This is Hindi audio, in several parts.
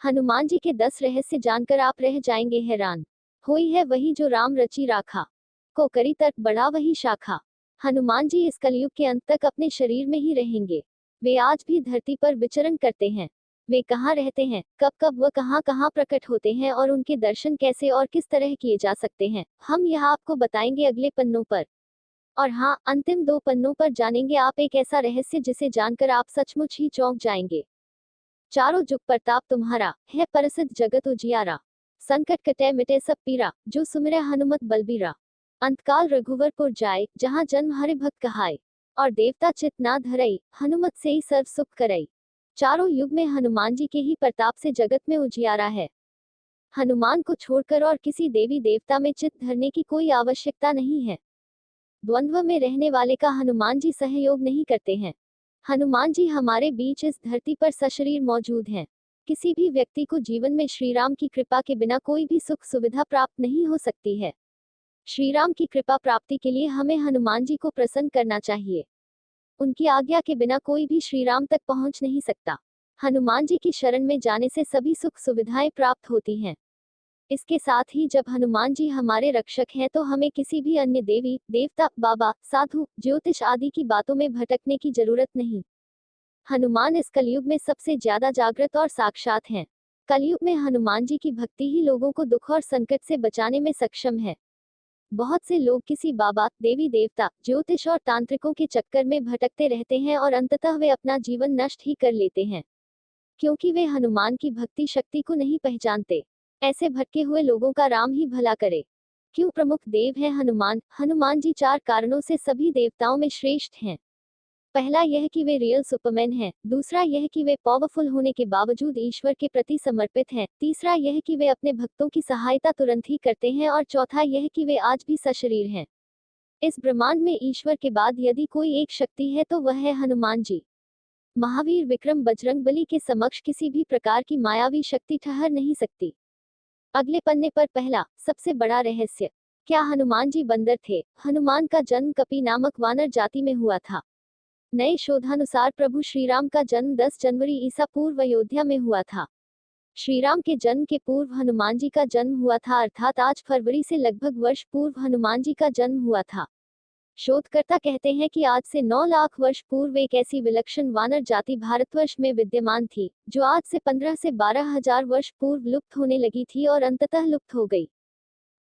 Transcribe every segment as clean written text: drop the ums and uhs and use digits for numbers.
हनुमान जी के 10 रहस्य जानकर आप रह जाएंगे हैरान। होई है वही जो राम रची राखा, को करी तर्क बढ़ा वही शाखा। हनुमान जी इस कलयुग के अंत तक अपने शरीर में ही रहेंगे। वे आज भी धरती पर विचरण करते हैं। वे कहाँ रहते हैं, कब कब व कहाँ कहाँ प्रकट होते हैं और उनके दर्शन कैसे और किस तरह किए जा सकते हैं, हम यह आपको बताएंगे अगले पन्नों पर। और हाँ, अंतिम 2 पन्नों पर जानेंगे आप एक ऐसा रहस्य जिसे जानकर आप सचमुच ही चौंक जाएंगे। चारों जुग प्रताप तुम्हारा, है परसिद्ध जगत उजियारा। संकट कटे मिटे सब पीरा, जो सुमिरै हनुमत बलबीरा। अंतकाल रघुवरपुर जाय, जहाँ जन्म हरि भक्त कहाय। और देवता चित ना धरई, हनुमत से ही सर्व सुख करई। चारों युग में हनुमान जी के ही प्रताप से जगत में उजियारा है। हनुमान को छोड़कर और किसी देवी देवता में चित धरने की कोई आवश्यकता नहीं है। द्वंद्व में रहने वाले का हनुमान जी सहयोग नहीं करते हैं। हनुमान जी हमारे बीच इस धरती पर सशरीर मौजूद हैं। किसी भी व्यक्ति को जीवन में श्री राम की कृपा के बिना कोई भी सुख सुविधा प्राप्त नहीं हो सकती है। श्री राम की कृपा प्राप्ति के लिए हमें हनुमान जी को प्रसन्न करना चाहिए। उनकी आज्ञा के बिना कोई भी श्री राम तक पहुंच नहीं सकता। हनुमान जी की शरण में जाने से सभी सुख सुविधाएं प्राप्त होती हैं। इसके साथ ही जब हनुमान जी हमारे रक्षक हैं तो हमें किसी भी अन्य देवी देवता, बाबा, साधु, ज्योतिष आदि की बातों में भटकने की जरूरत नहीं। हनुमान इस कलयुग में सबसे ज्यादा जागृत और साक्षात हैं। कलयुग में हनुमान जी की भक्ति ही लोगों को दुख और संकट से बचाने में सक्षम है। बहुत से लोग किसी बाबा, देवी देवता, ज्योतिष और तांत्रिकों के चक्कर में भटकते रहते हैं और अंततः वे अपना जीवन नष्ट ही कर लेते हैं, क्योंकि वे हनुमान की भक्ति शक्ति को नहीं पहचानते। ऐसे भटके हुए लोगों का राम ही भला करे। क्यों प्रमुख देव है हनुमान? हनुमान जी 4 कारणों से सभी देवताओं में श्रेष्ठ हैं। पहला यह कि वे रियल सुपरमैन हैं। दूसरा यह कि वे पावरफुल होने के बावजूद ईश्वर के प्रति समर्पित हैं। तीसरा यह कि वे अपने भक्तों की सहायता तुरंत ही करते हैं और चौथा यह कि वे आज भी सशरीर हैं। इस ब्रह्मांड में ईश्वर के बाद यदि कोई एक शक्ति है तो वह है हनुमान जी। महावीर विक्रम बजरंगबली के समक्ष किसी भी प्रकार की मायावी शक्ति ठहर नहीं सकती। अगले पन्ने पर पहला सबसे बड़ा रहस्य। क्या हनुमान जी बंदर थे? हनुमान का जन्म कपि नामक वानर जाति में हुआ था। नए शोधानुसार प्रभु श्रीराम का जन्म 10 जनवरी ईसा पूर्व अयोध्या में हुआ था। श्रीराम के जन्म के पूर्व हनुमान जी का जन्म हुआ था, अर्थात आज फरवरी से लगभग वर्ष पूर्व हनुमान जी का जन्म हुआ था। शोधकर्ता कहते हैं कि आज से 9 लाख वर्ष पूर्व एक ऐसी विलक्षण वानर जाति भारतवर्ष में विद्यमान थी, जो आज से 15 से 12 हजार वर्ष पूर्व लुप्त होने लगी थी और अंततः लुप्त हो गई।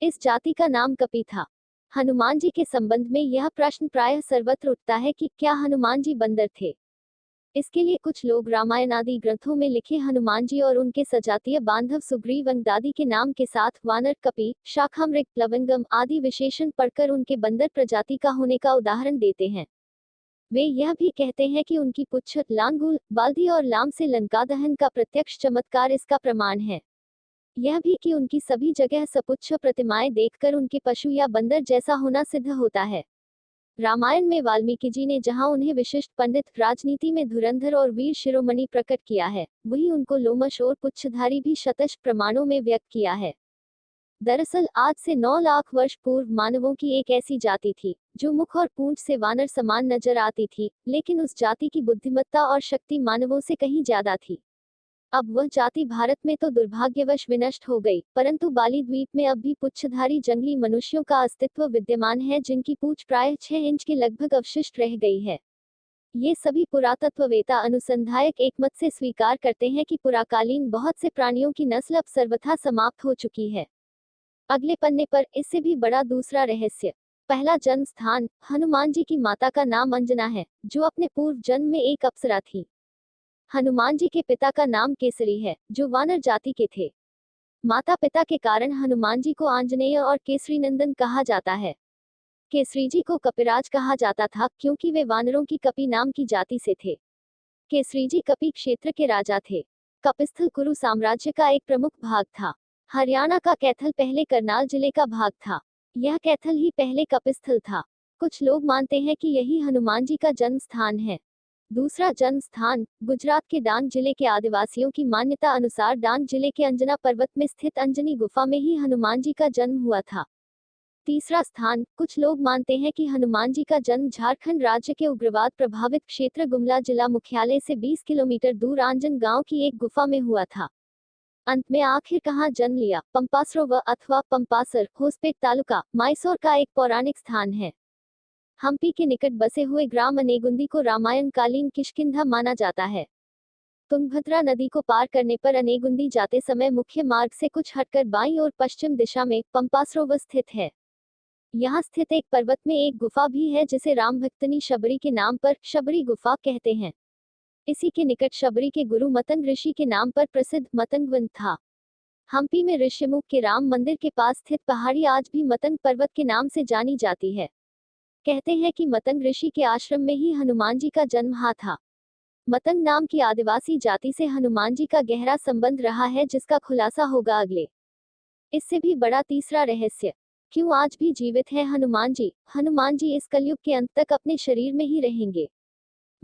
इस जाति का नाम कपि था। हनुमान जी के संबंध में यह प्रश्न प्रायः सर्वत्र उठता है कि क्या हनुमान जी बंदर थे? इसके लिए कुछ लोग रामायण आदि ग्रंथों में लिखे हनुमान जी और उनके सजातीय बांधव सुग्रीव अंगदादी के नाम के साथ वानर, कपि, शाखामृग, प्लवंगम आदि विशेषण पढ़कर उनके बंदर प्रजाति का होने का उदाहरण देते हैं। वे यह भी कहते हैं कि उनकी पुच्छ, लांगूल, बाल्दी और लाम से लंका दहन का प्रत्यक्ष चमत्कार इसका प्रमाण है। यह भी कि उनकी सभी जगह सपुच्छ प्रतिमाएं देखकर उनके पशु या बंदर जैसा होना सिद्ध होता है। रामायण में वाल्मीकि जी ने जहां उन्हें विशिष्ट पंडित, राजनीति में धुरंधर और वीर शिरोमणि प्रकट किया है, वहीं उनको लोमश और पुच्छधारी भी शतश प्रमाणों में व्यक्त किया है। दरअसल आज से 9 लाख वर्ष पूर्व मानवों की एक ऐसी जाति थी, जो मुख और पूंछ से वानर समान नजर आती थी, लेकिन उस जाति की बुद्धिमत्ता और शक्ति मानवों से कहीं ज्यादा थी। अब वह जाति भारत में तो दुर्भाग्यवश विनष्ट हो गई, परंतु बाली द्वीप में अब भी पुच्छधारी जंगली मनुष्यों का अस्तित्व विद्यमान है, जिनकी पूंछ प्रायः 6 इंच के लगभग अवशिष्ट रह गई है। ये सभी पुरातत्ववेता अनुसंधायक एकमत से स्वीकार करते हैं कि पुराकालीन बहुत से प्राणियों की नस्ल अब सर्वथा समाप्त हो चुकी है। अगले पन्ने पर इससे भी बड़ा दूसरा रहस्य। पहला जन्म स्थान। हनुमान जी की माता का नाम अंजना है, जो अपने पूर्व जन्म में एक अप्सरा थी। हनुमान जी के पिता का नाम केसरी है, जो वानर जाति के थे। माता पिता के कारण हनुमान जी को आंजनेय और केसरी नंदन कहा जाता है। केसरी जी को कपिराज कहा जाता था, क्योंकि वे वानरों की कपि नाम की जाति से थे। केसरी जी कपि क्षेत्र के राजा थे। कपिस्थल कुरु साम्राज्य का एक प्रमुख भाग था। हरियाणा का कैथल पहले करनाल जिले का भाग था। यह कैथल ही पहले कपिस्थल था। कुछ लोग मानते हैं कि यही हनुमान जी का जन्म स्थान है। दूसरा जन्म स्थान। गुजरात के डांग जिले के आदिवासियों की मान्यता अनुसार डांग जिले के अंजना पर्वत में स्थित अंजनी गुफा में ही हनुमान जी का जन्म हुआ था। तीसरा स्थान। कुछ लोग मानते हैं कि हनुमान जी का जन्म झारखंड राज्य के उग्रवाद प्रभावित क्षेत्र गुमला जिला मुख्यालय से 20 किलोमीटर दूर आंजन गांव की एक गुफा में हुआ था। अंत में आखिर कहाँ जन्म लिया? पंपासरोवर अथवा पंपासर, होसपेट तालुका, मैसूर का एक पौराणिक स्थान है। हम्पी के निकट बसे हुए ग्राम अनेगुंदी को रामायण कालीन किष्किंधा माना जाता है। तुंगभद्रा नदी को पार करने पर अनेगुंदी जाते समय मुख्य मार्ग से कुछ हटकर बाईं ओर पश्चिम दिशा में पंपासरोवर स्थित है। यहाँ स्थित एक पर्वत में एक गुफा भी है जिसे रामभक्तनी शबरी के नाम पर शबरी गुफा कहते हैं। इसी के निकट शबरी के गुरु मतंग ऋषि के नाम पर प्रसिद्ध मतंग वन था। हम्पी में ऋषिमुख के राम मंदिर के पास स्थित पहाड़ी आज भी मतंग पर्वत के नाम से जानी जाती है। कहते हैं कि मतंग ऋषि के आश्रम में ही हनुमान जी का जन्म हुआ था। मतंग नाम की आदिवासी जाति से हनुमान जी का गहरा संबंध रहा है, जिसका खुलासा होगा अगले। इससे भी बड़ा तीसरा रहस्य, क्यों आज भी जीवित है हनुमान जी? हनुमान जी इस कलयुग के अंत तक अपने शरीर में ही रहेंगे।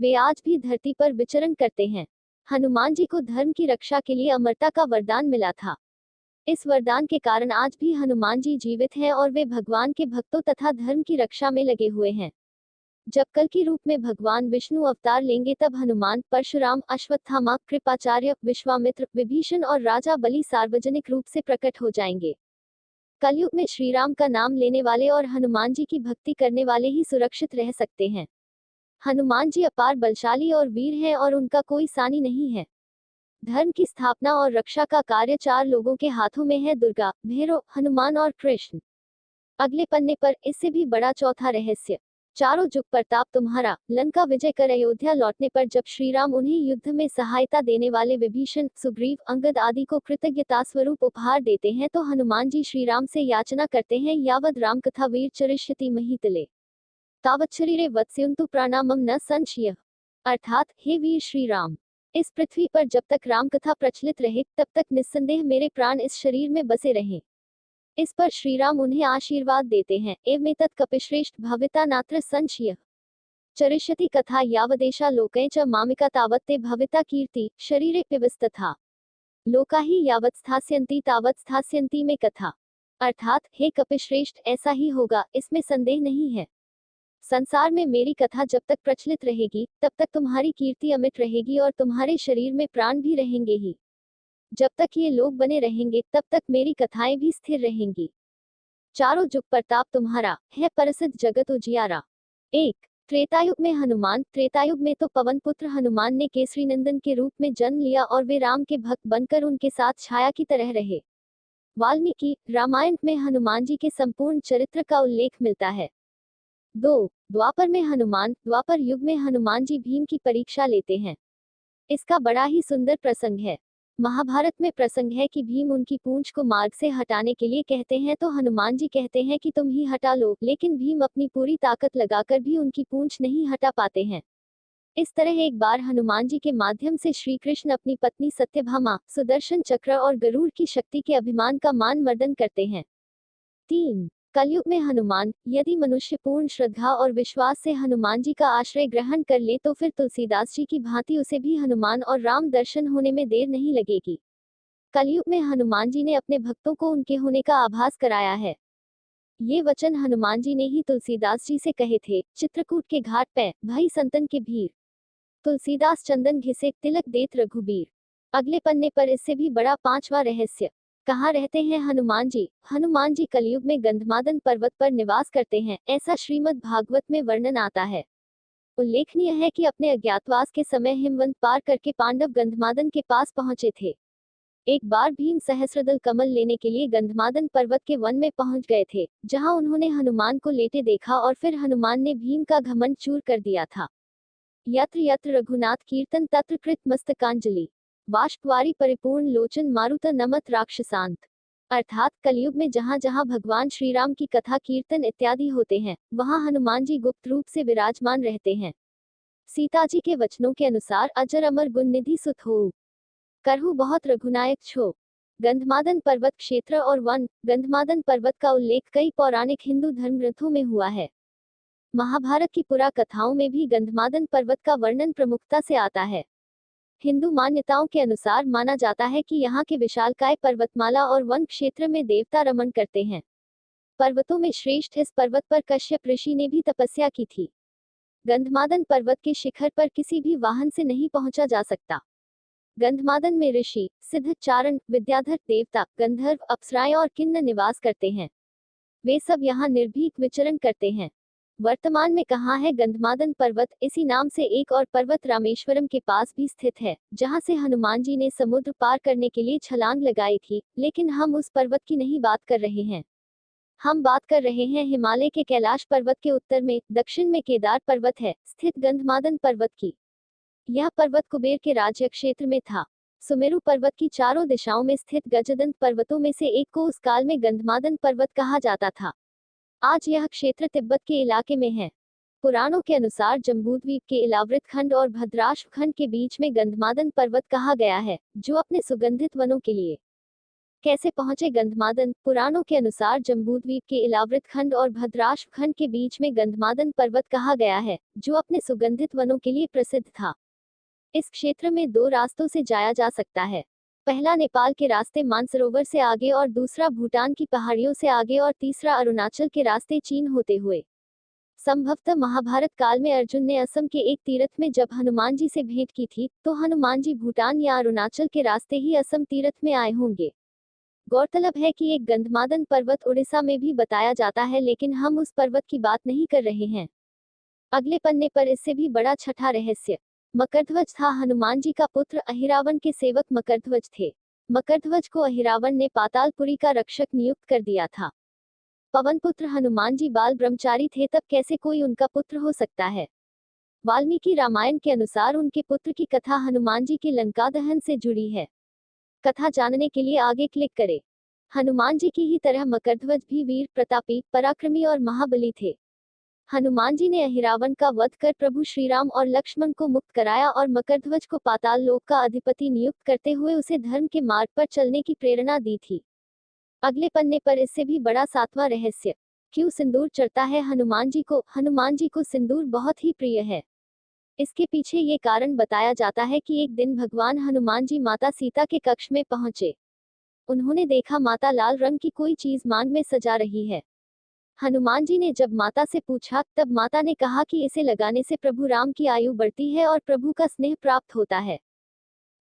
वे आज भी धरती पर विचरण करते हैं। हनुमान जी को धर्म की रक्षा के लिए अमरता का वरदान मिला था। इस वरदान के कारण आज भी हनुमान जी जीवित हैं और वे भगवान के भक्तों तथा धर्म की रक्षा में लगे हुए हैं। जब कल की रूप में भगवान विष्णु अवतार लेंगे तब हनुमान, परशुराम, अश्वत्थामा, कृपाचार्य, विश्वामित्र, विभीषण और राजा बलि सार्वजनिक रूप से प्रकट हो जाएंगे। कलयुग में श्री राम का नाम लेने वाले और हनुमान जी की भक्ति करने वाले ही सुरक्षित रह सकते हैं। हनुमान जी अपार बलशाली और वीर हैं और उनका कोई सानी नहीं है। धर्म की स्थापना और रक्षा का कार्य 4 लोगों के हाथों में है, दुर्गा, भैरव, हनुमान और कृष्ण। अगले पन्ने पर इससे भी बड़ा चौथा रहस्य, चारों जुग प्रताप तुम्हारा। लंका विजय कर अयोध्या लौटने पर जब श्रीराम उन्हें युद्ध में सहायता देने वाले विभीषण, सुग्रीव, अंगद आदि को कृतज्ञता स्वरूप उपहार देते हैं तो हनुमान जी श्रीराम से याचना करते हैं, यावद राम कथा वीर चरिष्यति महितले तावत शरीरे वत्स्यन्तु प्राणामम न संशयः। अर्थात, हे वीर श्री राम, इस पृथ्वी पर जब तक राम कथा प्रचलित रहे तब तक निस्संदेह मेरे प्राण इस शरीर में बसे रहें। इस पर श्रीराम उन्हें आशीर्वाद देते हैं, एवमेतत् कपिश्रेष्ठ भविता नात्र संशयः। चरिष्यति कथा यावदेशा लोकै च मामिका तावत् ते भविता कीर्ति शरीरे पिबस्तथा लोका ही यावत् स्थास्यन्ति तावत् स्थास्यन्ति में कथा। अर्थात, हे कपिश्रेष्ठ, ऐसा ही होगा, इसमें संदेह नहीं है। संसार में मेरी कथा जब तक प्रचलित रहेगी तब तक तुम्हारी कीर्ति अमिट रहेगी और तुम्हारे शरीर में प्राण भी रहेंगे ही। जब तक ये लोग बने रहेंगे तब तक मेरी कथाएं भी स्थिर रहेंगी। चारों जुग प्रताप तुम्हारा है, प्रसिद्ध जगत उजियारा। 1. त्रेतायुग में हनुमान। त्रेतायुग में तो पवन पुत्र हनुमान ने केसरी नंदन के रूप में जन्म लिया और वे राम के भक्त बनकर उनके साथ छाया की तरह रहे। वाल्मीकि रामायण में हनुमान जी के संपूर्ण चरित्र का उल्लेख मिलता है। 2. द्वापर में हनुमान। द्वापर युग में हनुमान जी भीम की परीक्षा लेते हैं। इसका बड़ा ही सुंदर प्रसंग है। महाभारत में प्रसंग है कि भीम उनकी पूंछ को मार्ग से हटाने के लिए कहते हैं तो हनुमान जी कहते हैं कि तुम ही हटा लो, लेकिन भीम अपनी पूरी ताकत लगाकर भी उनकी पूंछ नहीं हटा पाते हैं। इस तरह एक बार हनुमान जी के माध्यम से श्री कृष्ण अपनी पत्नी सत्यभामा, सुदर्शन चक्र और गरुड़ की शक्ति के अभिमान का मान मर्दन करते हैं। 3. कलयुग में हनुमान। यदि मनुष्य पूर्ण श्रद्धा और विश्वास से हनुमान जी का आश्रय ग्रहण कर ले तो फिर तुलसीदास जी की भांति उसे भी हनुमान और राम दर्शन होने में देर नहीं लगेगी। कलयुग में हनुमान जी ने अपने भक्तों को उनके होने का आभास कराया है। ये वचन हनुमान जी ने ही तुलसीदास जी से कहे थे। चित्रकूट के घाट पे भाई संतन के भीर, तुलसीदास चंदन घिसे तिलक देत रघुबीर। अगले पन्ने पर इससे भी बड़ा 5वां रहस्य, कहाँ रहते हैं हनुमान जी? हनुमान जी कलयुग में गंधमादन पर्वत पर निवास करते हैं, ऐसा श्रीमद् भागवत में वर्णन आता है। उल्लेखनीय है कि अपने अज्ञातवास के समय हिमवंत पार करके पांडव गंधमादन के पास पहुंचे थे। एक बार भीम सहस्रदल कमल लेने के लिए गंधमादन पर्वत के वन में पहुंच गए थे, जहां उन्होंने हनुमान को लेटे देखा और फिर हनुमान ने भीम का घमंड चूर कर दिया था। यत्र यत्र रघुनाथ कीर्तन तत्र कृत मस्तकांजलि बाष्पवारी परिपूर्ण लोचन मारुत नमत राक्षसांत। अर्थात, कलयुग में जहाँ जहाँ भगवान श्री राम की कथा कीर्तन इत्यादि होते हैं वहाँ हनुमान जी गुप्त रूप से विराजमान रहते हैं। सीता जी के वचनों के अनुसार अजर अमर गुण निधि सुत हो करहु बहुत रघुनायक छो। गंधमादन पर्वत क्षेत्र और वन। गंधमादन पर्वत का उल्लेख कई पौराणिक हिंदू धर्म ग्रंथों में हुआ है। महाभारत की पुरा कथाओं में भी गंधमादन पर्वत का वर्णन प्रमुखता से आता है। हिंदू मान्यताओं के अनुसार माना जाता है कि यहाँ के विशालकाय पर्वतमाला और वन क्षेत्र में देवता रमण करते हैं। पर्वतों में श्रेष्ठ इस पर्वत पर कश्यप ऋषि ने भी तपस्या की थी। गंधमादन पर्वत के शिखर पर किसी भी वाहन से नहीं पहुंचा जा सकता। गंधमादन में ऋषि, सिद्ध, चारण, विद्याधर, देवता, गंधर्व, अप्सराएं और किन्नर निवास करते हैं। वे सब यहाँ निर्भीक विचरण करते हैं। वर्तमान में कहाँ है गंधमादन पर्वत? इसी नाम से एक और पर्वत रामेश्वरम के पास भी स्थित है, जहाँ से हनुमान जी ने समुद्र पार करने के लिए छलांग लगाई थी, लेकिन हम उस पर्वत की नहीं बात कर रहे हैं। हम बात कर रहे हैं हिमालय के कैलाश पर्वत के उत्तर में, दक्षिण में केदार पर्वत है स्थित गंधमादन पर्वत की। यह पर्वत कुबेर के राज्य क्षेत्र में था। सुमेरु पर्वत की चारों दिशाओं में स्थित गजदंत पर्वतों में से एक को उस काल में गंधमादन पर्वत कहा जाता था। आज यह क्षेत्र तिब्बत के इलाके में है। पुराणों के अनुसार जम्बूद्वीप के इलावृत खंड और भद्राश्व खंड के बीच में गंधमादन पर्वत कहा गया है, जो अपने सुगंधित वनों के लिए। कैसे पहुंचे गंधमादन? पुराणों के अनुसार जम्बूद्वीप के इलावृत खंड और भद्राश्व खंड के बीच में गंधमादन पर्वत कहा गया है, जो अपने सुगंधित वनों के लिए प्रसिद्ध था। इस क्षेत्र में दो रास्तों से जाया जा सकता है। पहला नेपाल के रास्ते मानसरोवर से आगे और दूसरा भूटान की पहाड़ियों से आगे और तीसरा अरुणाचल के रास्ते चीन होते हुए। संभवतः महाभारत काल में अर्जुन ने असम के एक तीर्थ में जब हनुमान जी से भेंट की थी, तो हनुमान जी भूटान या अरुणाचल के रास्ते ही असम तीर्थ में आए होंगे। गौरतलब है कि एक गंधमादन पर्वत उड़ीसा में भी बताया जाता है, लेकिन हम उस पर्वत की बात नहीं कर रहे हैं। अगले पन्ने पर इससे भी बड़ा छठा रहस्य। मकरध्वज था हनुमान जी का पुत्र। अहिरावण के सेवक मकरध्वज थे। मकरध्वज को अहिरावण ने पातालपुरी का रक्षक नियुक्त कर दिया था। पवन पुत्र हनुमान जी बाल ब्रह्मचारी थे, तब कैसे कोई उनका पुत्र हो सकता है? वाल्मीकि रामायण के अनुसार उनके पुत्र की कथा हनुमान जी के लंका दहन से जुड़ी है। कथा जानने के लिए आगे क्लिक करें। हनुमान जी की ही तरह मकरध्वज भी वीर, प्रतापी, पराक्रमी और महाबली थे। हनुमान जी ने अहिरावण का वध कर प्रभु श्रीराम और लक्ष्मण को मुक्त कराया और मकरध्वज को पाताल लोक का अधिपति नियुक्त करते हुए उसे धर्म के मार्ग पर चलने की प्रेरणा दी थी। अगले पन्ने पर इससे भी बड़ा सातवां रहस्य। क्यों सिंदूर चढ़ता है हनुमान जी को? हनुमान जी को सिंदूर बहुत ही प्रिय है। इसके पीछे ये कारण बताया जाता है कि एक दिन भगवान हनुमान जी माता सीता के कक्ष में पहुंचे। उन्होंने देखा माता लाल रंग की कोई चीज मांग में सजा रही है। हनुमान जी ने जब माता से पूछा, तब माता ने कहा कि इसे लगाने से प्रभु राम की आयु बढ़ती है और प्रभु का स्नेह प्राप्त होता है।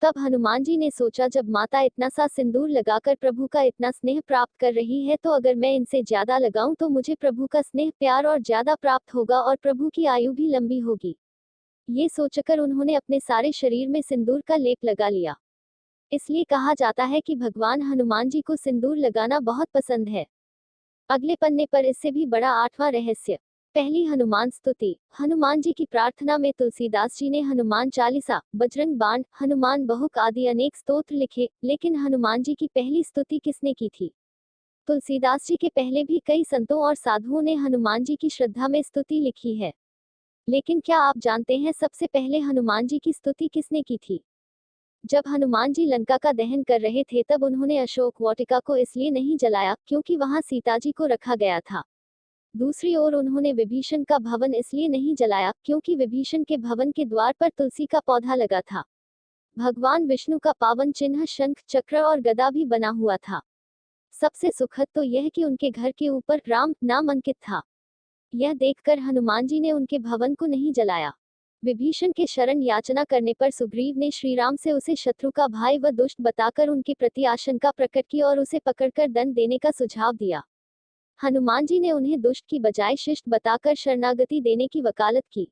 तब हनुमान जी ने सोचा, जब माता इतना सा सिंदूर लगाकर प्रभु का इतना स्नेह प्राप्त कर रही है, तो अगर मैं इनसे ज्यादा लगाऊं तो मुझे प्रभु का स्नेह प्यार और ज्यादा प्राप्त होगा और प्रभु की आयु भी लंबी होगी। ये सोचकर उन्होंने अपने सारे शरीर में सिंदूर का लेप लगा लिया। इसलिए कहा जाता है कि भगवान हनुमान जी को सिंदूर लगाना बहुत पसंद है। अगले पन्ने पर इससे भी बड़ा आठवां रहस्य। पहली हनुमान स्तुति। हनुमान जी की प्रार्थना में तुलसीदास जी ने हनुमान चालीसा, बजरंग बाण, हनुमान बहुक आदि अनेक स्तोत्र लिखे, लेकिन हनुमान जी की पहली स्तुति किसने की थी? तुलसीदास जी के पहले भी कई संतों और साधुओं ने हनुमान जी की श्रद्धा में स्तुति लिखी है, लेकिन क्या आप जानते हैं सबसे पहले हनुमान जी की स्तुति किसने की थी? जब हनुमान जी लंका का दहन कर रहे थे, तब उन्होंने अशोक वाटिका को इसलिए नहीं जलाया क्योंकि वहां सीता जी को रखा गया था। दूसरी ओर उन्होंने विभीषण का भवन इसलिए नहीं जलाया क्योंकि विभीषण के भवन के द्वार पर तुलसी का पौधा लगा था। भगवान विष्णु का पावन चिन्ह शंख, चक्र और गदा भी बना हुआ था। सबसे सुखद तो यह कि उनके घर के ऊपर राम नाम अंकित था। यह देखकर हनुमान जी ने उनके भवन को नहीं जलाया। विभीषण के शरण याचना करने पर सुग्रीव ने श्रीराम से उसे शत्रु का भाई व दुष्ट बताकर उनके प्रति आशंका प्रकट की और उसे पकड़कर दंड देने का सुझाव दिया। हनुमान जी ने उन्हें दुष्ट की बजाय शिष्ट बताकर शरणागति देने की वकालत की।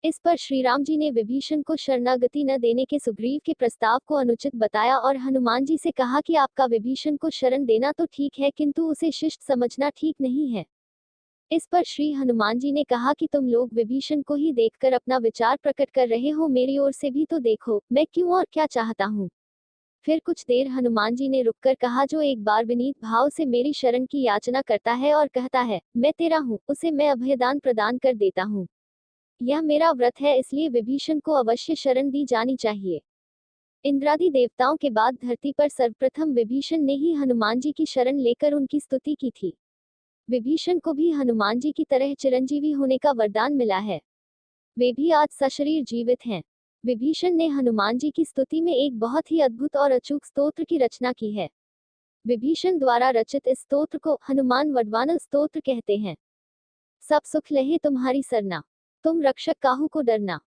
इस पर श्रीराम जी ने विभीषण को शरणागति न देने के सुग्रीव के प्रस्ताव को अनुचित बताया और हनुमान जी से कहा कि आपका विभीषण को शरण देना तो ठीक है, किंतु उसे शिष्ट समझना ठीक नहीं है। इस पर श्री हनुमान जी ने कहा कि तुम लोग विभीषण को ही देखकर अपना विचार प्रकट कर रहे हो, मेरी ओर से भी तो देखो, मैं क्यों और क्या चाहता हूँ। फिर कुछ देर हनुमान जी ने रुककर कहा, जो एक बार विनीत भाव से मेरी शरण की याचना करता है और कहता है मैं तेरा हूँ, उसे मैं अभयदान प्रदान कर देता हूँ। यह मेरा व्रत है, इसलिए विभीषण को अवश्य शरण दी जानी चाहिए। इंद्रादि देवताओं के बाद धरती पर सर्वप्रथम विभीषण ने ही हनुमान जी की शरण लेकर उनकी स्तुति की थी। विभीषण को भी हनुमान जी की तरह चिरंजीवी होने का वरदान मिला है। वे भी आज सशरीर जीवित हैं। विभीषण ने हनुमान जी की स्तुति में एक बहुत ही अद्भुत और अचूक स्तोत्र की रचना की है। विभीषण द्वारा रचित इस स्तोत्र को हनुमान वडवानल स्तोत्र कहते हैं। सब सुख लहे तुम्हारी सरना, तुम रक्षक काहू को डरना।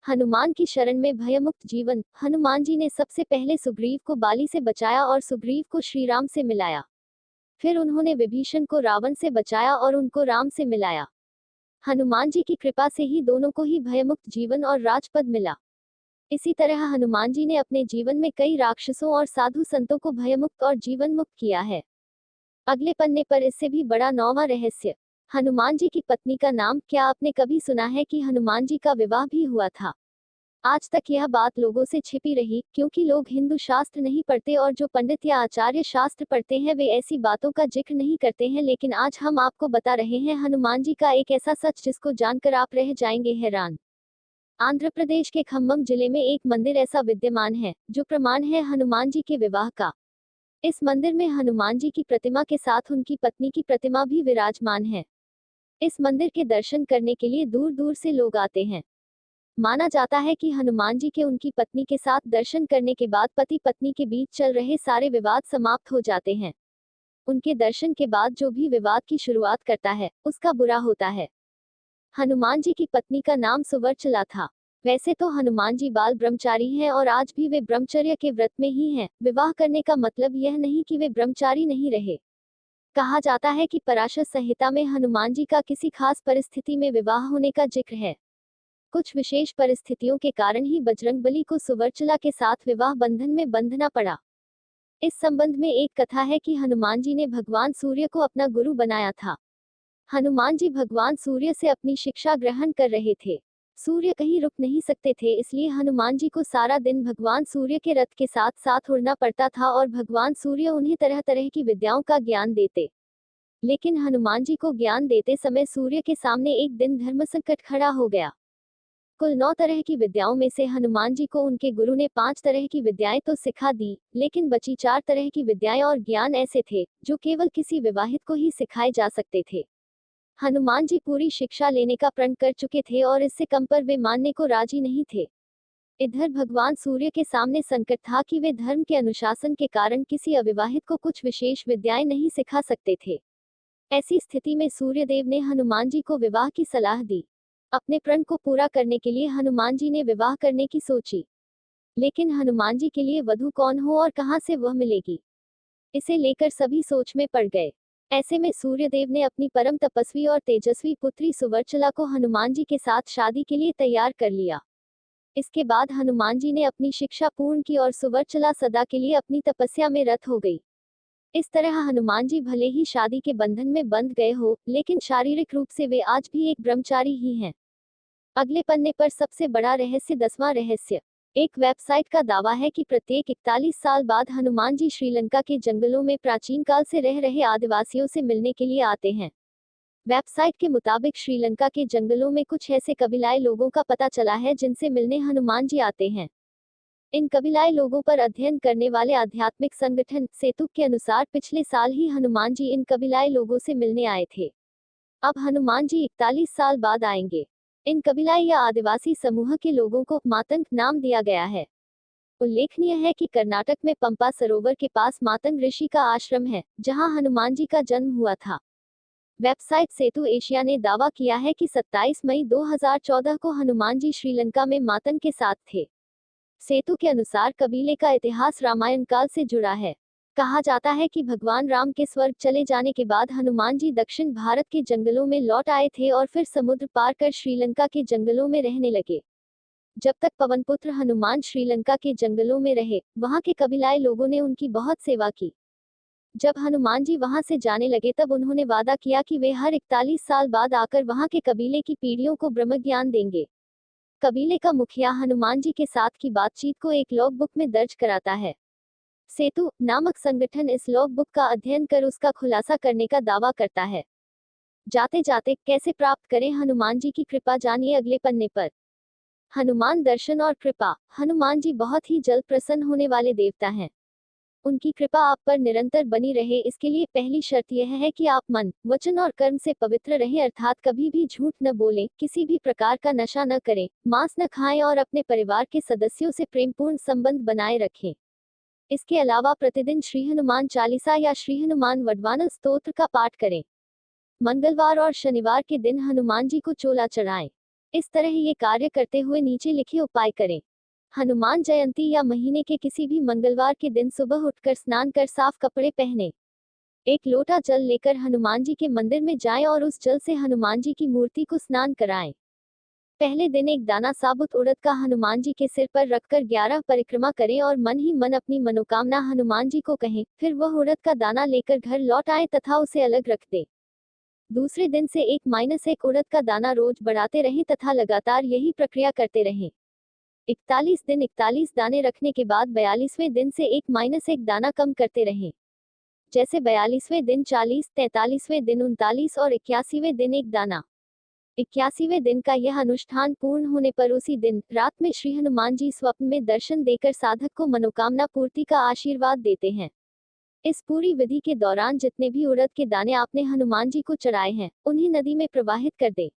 हनुमान की शरण में भयमुक्त जीवन। हनुमान जी ने सबसे पहले सुग्रीव को बाली से बचाया और सुग्रीव को श्री राम से मिलाया। फिर उन्होंने विभीषण को रावण से बचाया और उनको राम से मिलाया। हनुमान जी की कृपा से ही दोनों को ही भयमुक्त जीवन और राजपद मिला। इसी तरह हनुमान जी ने अपने जीवन में कई राक्षसों और साधु संतों को भयमुक्त और जीवन मुक्त किया है। अगले पन्ने पर इससे भी बड़ा 9वां रहस्य। हनुमान जी की पत्नी का नाम। क्या आपने कभी सुना है कि हनुमान जी का विवाह भी हुआ था? आज तक यह बात लोगों से छिपी रही, क्योंकि लोग हिंदू शास्त्र नहीं पढ़ते और जो पंडित या आचार्य शास्त्र पढ़ते हैं वे ऐसी बातों का जिक्र नहीं करते हैं। लेकिन आज हम आपको बता रहे हैं हनुमान जी का एक ऐसा सच जिसको जानकर आप रह जाएंगे हैरान। आंध्र प्रदेश के खम्मम जिले में एक मंदिर ऐसा विद्यमान है जो प्रमाण है हनुमान जी के विवाह का। इस मंदिर में हनुमान जी की प्रतिमा के साथ उनकी पत्नी की प्रतिमा भी विराजमान है। इस मंदिर के दर्शन करने के लिए दूर दूर से लोग आते हैं। माना जाता है कि हनुमान जी के उनकी पत्नी के साथ दर्शन करने के बाद पति पत्नी के बीच चल रहे सारे विवाद समाप्त हो जाते हैं। उनके दर्शन के बाद जो भी विवाद की शुरुआत करता है उसका बुरा होता है। हनुमान जी की पत्नी का नाम सुवर्चला था। वैसे तो हनुमान जी बाल ब्रह्मचारी हैं और आज भी वे ब्रह्मचर्य के व्रत में ही हैं। विवाह करने का मतलब यह नहीं कि वे ब्रह्मचारी नहीं रहे। कहा जाता है कि पराशर संहिता में हनुमान जी का किसी खास परिस्थिति में विवाह होने का जिक्र है। कुछ विशेष परिस्थितियों के कारण ही बजरंगबली को सुवर्चला के साथ विवाह बंधन में बंधना पड़ा। इस संबंध में एक कथा है कि हनुमान जी ने भगवान सूर्य को अपना गुरु बनाया था। हनुमान जी भगवान सूर्य से अपनी शिक्षा ग्रहण कर रहे थे। सूर्य कहीं रुक नहीं सकते थे, इसलिए हनुमान जी को सारा दिन भगवान सूर्य के रथ के साथ साथ उड़ना पड़ता था और भगवान सूर्य उन्हें तरह तरह की विद्याओं का ज्ञान देते। लेकिन हनुमान जी को ज्ञान देते समय सूर्य के सामने एक दिन धर्म संकट खड़ा हो गया। कुल 9 तरह की विद्याओं में से हनुमान जी को उनके गुरु ने 5 तरह की विद्याएं तो सिखा दी, लेकिन बची 4 तरह की विद्याएं और ज्ञान ऐसे थे जो केवल किसी विवाहित को ही सिखाए जा सकते थे। हनुमान जी पूरी शिक्षा लेने का प्रण कर चुके थे और इससे कम पर वे मानने को राजी नहीं थे। इधर भगवान सूर्य के सामने संकट था कि वे धर्म के अनुशासन के कारण किसी अविवाहित को कुछ विशेष विद्याएं नहीं सिखा सकते थे। ऐसी स्थिति में सूर्यदेव ने हनुमान जी को विवाह की सलाह दी। अपने प्रण को पूरा करने के लिए हनुमान जी ने विवाह करने की सोची, लेकिन हनुमान जी के लिए वधू कौन हो और कहां से वह मिलेगी, इसे लेकर सभी सोच में पड़ गए। ऐसे में सूर्यदेव ने अपनी परम तपस्वी और तेजस्वी पुत्री सुवर्चला को हनुमान जी के साथ शादी के लिए तैयार कर लिया। इसके बाद हनुमान जी ने अपनी शिक्षा पूर्ण की और सुवर्चला सदा के लिए अपनी तपस्या में रत हो गई। इस तरह हनुमान जी भले ही शादी के बंधन में बंध गए हो, लेकिन शारीरिक रूप से वे आज भी एक ब्रह्मचारी ही हैं। अगले पन्ने पर सबसे बड़ा रहस्य, 10वां रहस्य। एक वेबसाइट का दावा है कि प्रत्येक 41 साल बाद हनुमान जी श्रीलंका के जंगलों में प्राचीन काल से रह रहे आदिवासियों से मिलने के लिए आते हैं। वेबसाइट के मुताबिक श्रीलंका के जंगलों में कुछ ऐसे कबीलाई लोगों का पता चला है जिनसे मिलने हनुमान जी आते हैं। इन कबीलाई लोगों पर अध्ययन करने वाले आध्यात्मिक संगठन सेतु के अनुसार पिछले साल ही हनुमान जी इन कबीलाई लोगों से मिलने आए थे। अब हनुमान जी 41 साल बाद आएंगे। इन कबीलाई या आदिवासी समूह के लोगों को मातंग नाम दिया गया है। उल्लेखनीय है कि कर्नाटक में पंपा सरोवर के पास मातंग ऋषि का आश्रम है, जहां हनुमान जी का जन्म हुआ था। वेबसाइट सेतु एशिया ने दावा किया है कि 27 मई 2014 को हनुमान जी श्रीलंका में मातंग के साथ थे। सेतु के अनुसार कबीले का इतिहास रामायण काल से जुड़ा है। कहा जाता है कि भगवान राम के स्वर्ग चले जाने के बाद हनुमान जी दक्षिण भारत के जंगलों में लौट आए थे और फिर समुद्र पार कर श्रीलंका के जंगलों में रहने लगे। जब तक पवनपुत्र हनुमान श्रीलंका के जंगलों में रहे, वहां के कबीलाई लोगों ने उनकी बहुत सेवा की। जब हनुमान जी वहां से जाने लगे तब उन्होंने वादा किया कि वे हर 41 साल बाद आकर वहां के कबीले की पीढ़ियों को ब्रह्म ज्ञान देंगे। कबीले का मुखिया हनुमान जी के साथ की बातचीत को एक लॉग बुक में दर्ज कराता है। सेतु नामक संगठन इस लॉग बुक का अध्ययन कर उसका खुलासा करने का दावा करता है। जाते जाते कैसे प्राप्त करें हनुमान जी की कृपा, जानिए अगले पन्ने पर। हनुमान दर्शन और कृपा। हनुमान जी बहुत ही जल्द प्रसन्न होने वाले देवता हैं। उनकी कृपा आप पर निरंतर बनी रहे, इसके लिए पहली शर्त यह है कि आप मन, वचन और कर्म से पवित्र रहें, अर्थात कभी भी झूठ न बोलें, किसी भी प्रकार का नशा न करें, मांस न खाएं और अपने परिवार के सदस्यों से प्रेमपूर्ण संबंध बनाए रखें। इसके अलावा प्रतिदिन श्री हनुमान चालीसा या श्री हनुमान वडवानल स्तोत्र का पाठ करें। मंगलवार और शनिवार के दिन हनुमान जी को चोला चढ़ाएं। इस तरह ये कार्य करते हुए नीचे लिखे उपाय करें। हनुमान जयंती या महीने के किसी भी मंगलवार के दिन सुबह उठकर स्नान कर साफ कपड़े पहने, एक लोटा जल लेकर हनुमान जी के मंदिर में जाएं और उस जल से हनुमान जी की मूर्ति को स्नान कराएं। पहले दिन एक दाना साबुत उड़द का हनुमान जी के सिर पर रखकर 11 परिक्रमा करें और मन ही मन अपनी मनोकामना हनुमान जी को कहें, फिर वह उड़द का दाना लेकर घर लौट आए तथा उसे अलग रख दे। दूसरे दिन से 1-1 उड़द का दाना रोज बढ़ाते रहें तथा लगातार यही प्रक्रिया करते रहें। 41 दिन 41 दाने रखने के बाद 42वें दिन से 1-1 दाना कम करते रहें। जैसे 42वें दिन 40, 43वें दिन 39 और 81वें दिन 1 दाना। 81वें दिन का यह अनुष्ठान पूर्ण होने पर उसी दिन रात में श्री हनुमान जी स्वप्न में दर्शन देकर साधक को मनोकामना पूर्ति का आशीर्वाद देते हैं। इस पूरी विधि के दौरान जितने भी उड़द के दाने आपने हनुमान जी को चढ़ाए हैं, उन्हें नदी में प्रवाहित कर दे।